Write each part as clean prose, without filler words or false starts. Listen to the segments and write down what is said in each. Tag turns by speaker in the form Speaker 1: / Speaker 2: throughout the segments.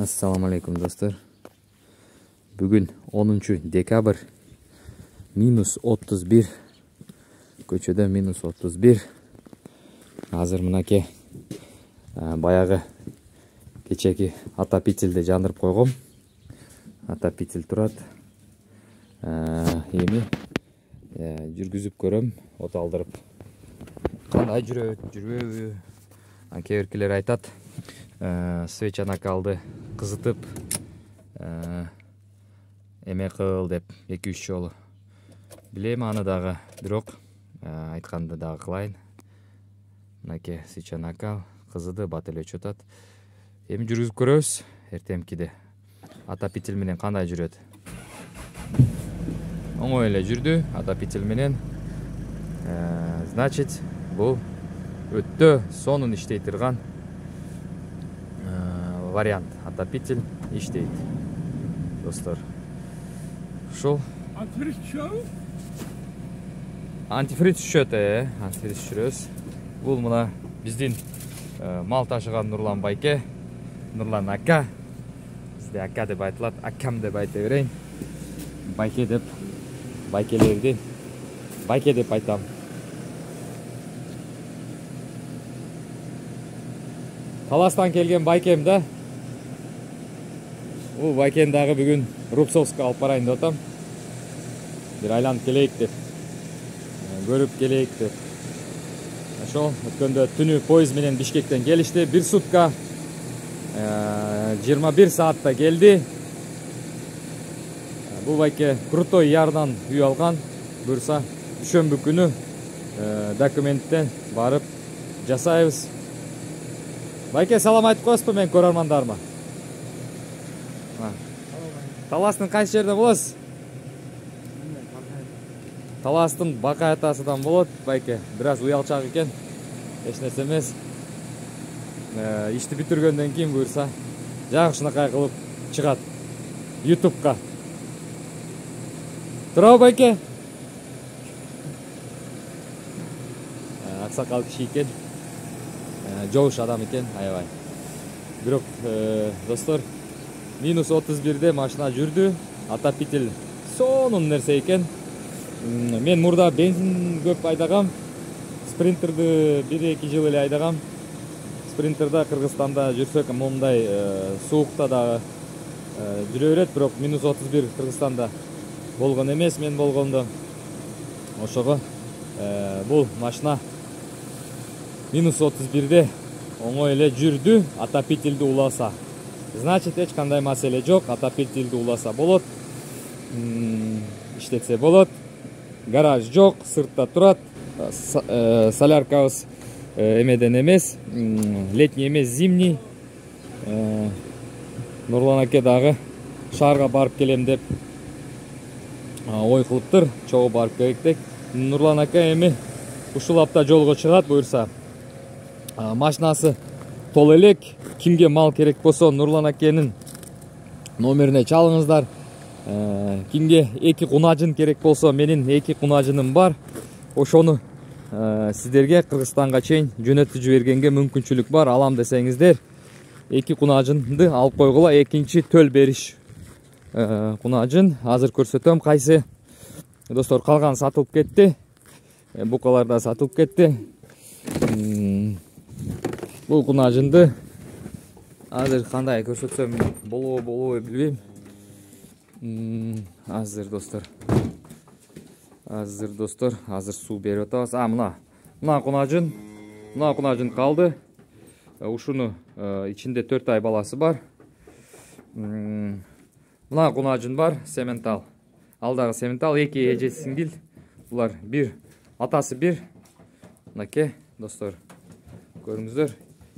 Speaker 1: Assalamu alaikum dostlar. Bugün 10 dekabr -31 көчөдө -31. Азыр мынакей баягы кечеки отопительди жандырып койгом. Отопитель турат. Эми жүргүзүп көрөм, от алдырып. Кандай жүрөт, жүрбөбү? Кээ-биркилер айтат, свеча накалды кызытып эме кыл деп 2-3 жолу. Билем аны дагы, бирок айтканды дагы кылайын. Мынакей свеча накал кызыды, бат эле өчүп атат. Эми жүргүзүп көрөбүз эртемкиде. Отопитель менен кандай жүрөт? Оңой эле жүрдү отопитель менен. Значит, бул өтө сонун иштей турган вариант. Отопитель иштейт. Достор. Ушул антифриз түшөт, антифриз түшүрөбүз. Бул мына биздин мал ташыган Нурлан байке, Нурлан ака. Бизде ака деп айтылат, акам деп айта берейин. Байке деп, байкелерди байке деп айтам. Таластан келген байкем да. Бул байкем дагы бүгүн Рубцовска алып барайын деп атам. Бир айланып келейик деп. Көрүп келейик деп. Ошол өткөндө түнү поезд менен Бишкектен келишти. 1 сутка 21 саатта келди. Бул байке Крутой ярдан үй алган. Буюрса дүшөмбү күнү документтен барып жасайбыз. Байке, салам айтып коесузбу мен көрөрмандарыма? Таластын кайсы жерде болосуз? Таластын Бакай атасыдан болот, байке. Бир аз уялчак экен. Эч нерсе эмес. Ишти бүтүргөндөн кийин буюрса, жагышынакай кылып чыгат YouTube'ка. Турабы байке? Аксакал киши экен. Жоуш адам экен, аябай. Бирок, достор, -31де машина жүрдү. Отопитель сонун нерсе экен. Мен мурда бензин көп айдагам. Спринтерди 1-2 жыл эле айдагам. Спринтерда Кыргызстанда жүрсөк, мондай суукта дагы жүрө берет, бирок -31 Кыргызстанда болгон эмес мен болгондо. Ошого бул машина -31де оңой эле жүрдү, отопительди уласа. Значит, эч кандай маселе жок, отопительди уласа болот. Иштетсе болот. Гараж жок, сыртта турат. Соляркабыз эмеден эмес, летний эмес, зимний. Нурлан аке дагы шаарга барып келем деп ой кылыптыр, чогуу барып келектек. Нурлан ака эми ушул апта жолго чыгат, буюрса. Машинасы тол элек. Кимге мал керек болсо Нурлан акенин номерине чалыңыздар. Кимге 2 кунажын керек болсо менин 2 кунажыным бар. Ошону сиздерге Кыргызстанга чейин жөнөтүп жибергенге мүмкүнчүлүк бар. Алам десеңиздер 2 кунажынды алып койгула. Экинчи төл бериш кунажын азыр көрсөтөм кайсы. Достор, калган сатылып кетти. Букалар да сатылып кетти. Бул кунажынды азыр кандай көрсөтсөм болобу билбейм. Азыр достор. Азыр суу берип атабыз. Мына кунажын калды. Ушуну ичинде 4 ай баласы бар. Мына кунажын бар, сементал. Алдагы сементал 2 эже сиңдил. Булар бир, атасы бир. Мынакей достор. Көрүңүздөр.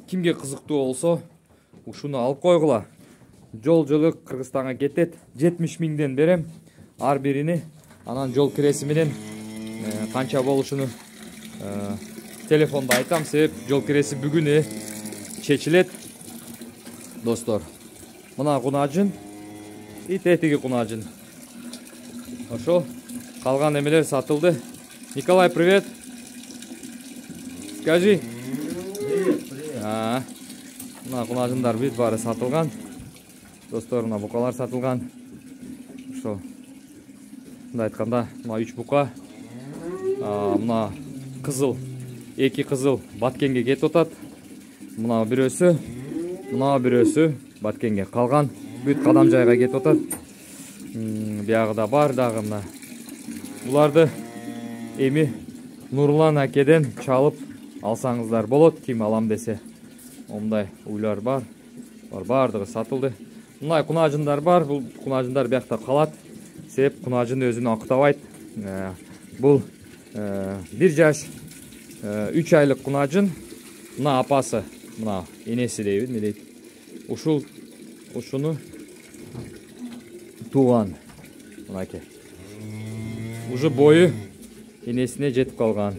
Speaker 1: Кимге кызыктуу болсо, ушуну алып койгула. Жол-жолук Кыргызстанга кетет. 70 миңден берем ар бирини. Анан жол киреси менен канча болушуну телефонда айтам, себеп жол киреси бүгүн чечилет. Достор, мына кунажын, тетиги кунажын. Ошо калган эмелер сатылды. Николай, привет. Скажи. Мына кунажындар бүт баары сатылган. Достор, мына букалар сатылган. Ошо мындай айтканда, мына 3 бука. Мына кызыл, 2 кызыл Баткенге кетип атат. Мына бирөөсү Баткенге калган. Бүт кадам жайга кетип атат. Биягы да бар дагы мына. Буларды эми Нурлан акеден чалып алсаңыздар болот. Ким алам десе. Ондай уйлар бар. Бардыгы сатылды. Мындай кунажындар бар. Бул кунажындар биякта калат. Себеп кунажын өзүн актабайт. Бул 1 жаш 3 айлык кунажын. Мына апасы, мына энеси дейбиз, не дейт. Ушуну туган. Мынакей. Уже бою энесине жетип калган.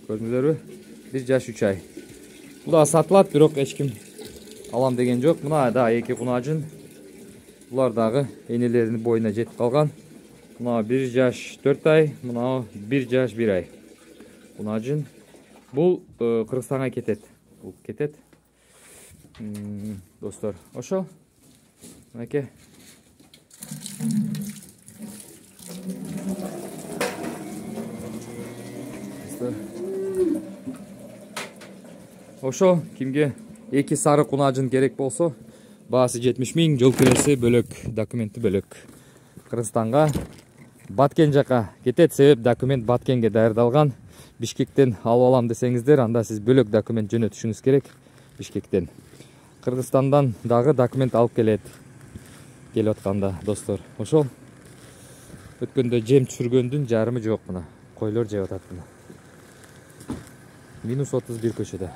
Speaker 1: Көрдүңүздөрбү? 1 жаш 3 ай. Бул да сатылат, бирок эч ким алам деген жок. Мына да 2 кунажын. Булар дагы энелеринин боюна жетип калган. Мына 1 жаш 4 ай, мына 1 жаш 1 ай. Кунажын. Бул Кыргызстанга кетет. Бул кетет. Достор, ошо. Мынакей. Ошо, кимге 2 сары кунажын керек болсо, баасы 70 000, жол киреси бөлөк, документи бөлөк. Кыргызстанга Баткен жака кетет, себеп документ Баткенге даярдалган. Бишкектен алып алам десеңиздер, анда сиз бөлөк документ жөнөтүшүңүз керек Бишкектен. Кыргызстандан дагы документ алып келет. Келип атканда, достор. Ошол өткөндө жем түшүргөндүн жарымы жок мына. Койлор жеп атат мына. -31 көчөдө.